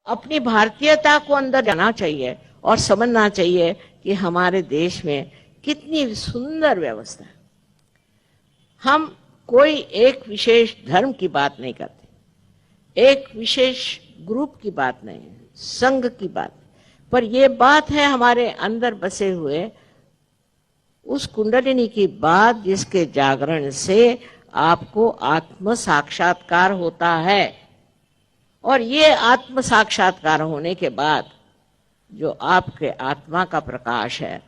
अपनी भारतीयता को अंदर जाना चाहिए और समझना चाहिए कि हमारे देश में कितनी सुंदर व्यवस्था है। हम कोई एक विशेष धर्म की बात नहीं करते, एक विशेष ग्रुप की बात नहीं, संघ की बात, पर यह बात है हमारे अंदर बसे हुए उस कुंडलिनी की बात जिसके जागरण से आपको आत्म साक्षात्कार होता है। और ये आत्म साक्षात्कार होने के बाद जो आपके आत्मा का प्रकाश है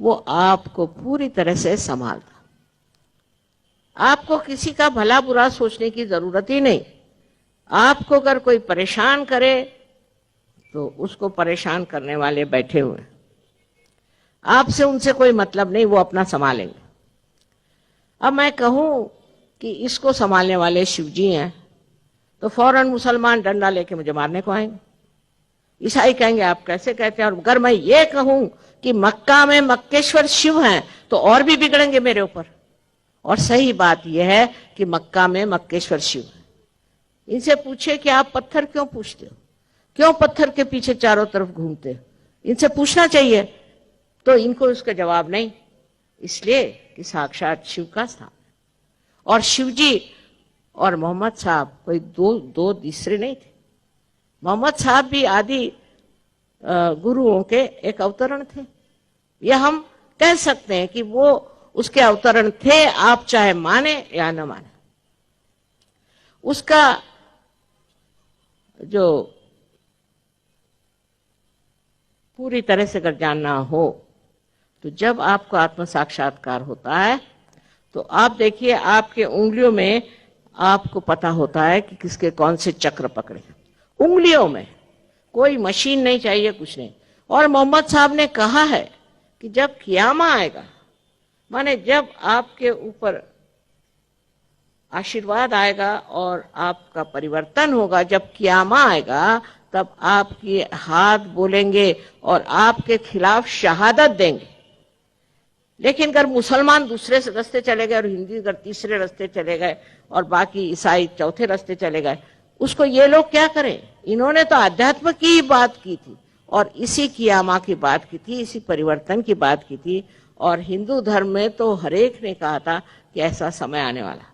वो आपको पूरी तरह से संभालता। आपको किसी का भला बुरा सोचने की जरूरत ही नहीं। आपको अगर कोई परेशान करे तो उसको परेशान करने वाले बैठे हुए, आपसे उनसे कोई मतलब नहीं, वो अपना संभालेंगे। अब मैं कहूं कि इसको संभालने वाले शिवजी हैं तो फौरन मुसलमान डंडा लेके मुझे मारने को आएंगे। ईसाई कहेंगे आप कैसे कहते हैं। और अगर मैं ये कहूं कि मक्का में मक्केश्वर शिव हैं तो और भी बिगड़ेंगे मेरे ऊपर। और सही बात यह है कि मक्का में मक्केश्वर शिव हैं। इनसे पूछे कि आप पत्थर क्यों पूछते हो, क्यों पत्थर के पीछे चारों तरफ घूमते हो, इनसे पूछना चाहिए। तो इनको उसका जवाब नहीं, इसलिए कि साक्षात शिव का स्थान है। और शिवजी और मोहम्मद साहब कोई दो तीसरे नहीं थे। मोहम्मद साहब भी आदि गुरुओं के एक अवतरण थे। यह हम कह सकते हैं कि वो उसके अवतरण थे, आप चाहे माने या न माने। उसका जो पूरी तरह से अगर जानना हो तो जब आपको आत्म साक्षात्कार होता है तो आप देखिए आपके उंगलियों में आपको पता होता है कि किसके कौन से चक्र पकड़े। उंगलियों में कोई मशीन नहीं चाहिए, कुछ नहीं। और मोहम्मद साहब ने कहा है कि जब क़यामा आएगा, माने जब आपके ऊपर आशीर्वाद आएगा और आपका परिवर्तन होगा, जब क़यामा आएगा तब आपके हाथ बोलेंगे और आपके खिलाफ शहादत देंगे। लेकिन अगर मुसलमान दूसरे रास्ते चले गए और हिंदू अगर तीसरे रास्ते चले गए और बाकी ईसाई चौथे रास्ते चले गए, उसको ये लोग क्या करें। इन्होंने तो आध्यात्म की ही बात की थी और इसी क़यामा की बात की थी, इसी परिवर्तन की बात की थी। और हिंदू धर्म में तो हरेक ने कहा था कि ऐसा समय आने वाला।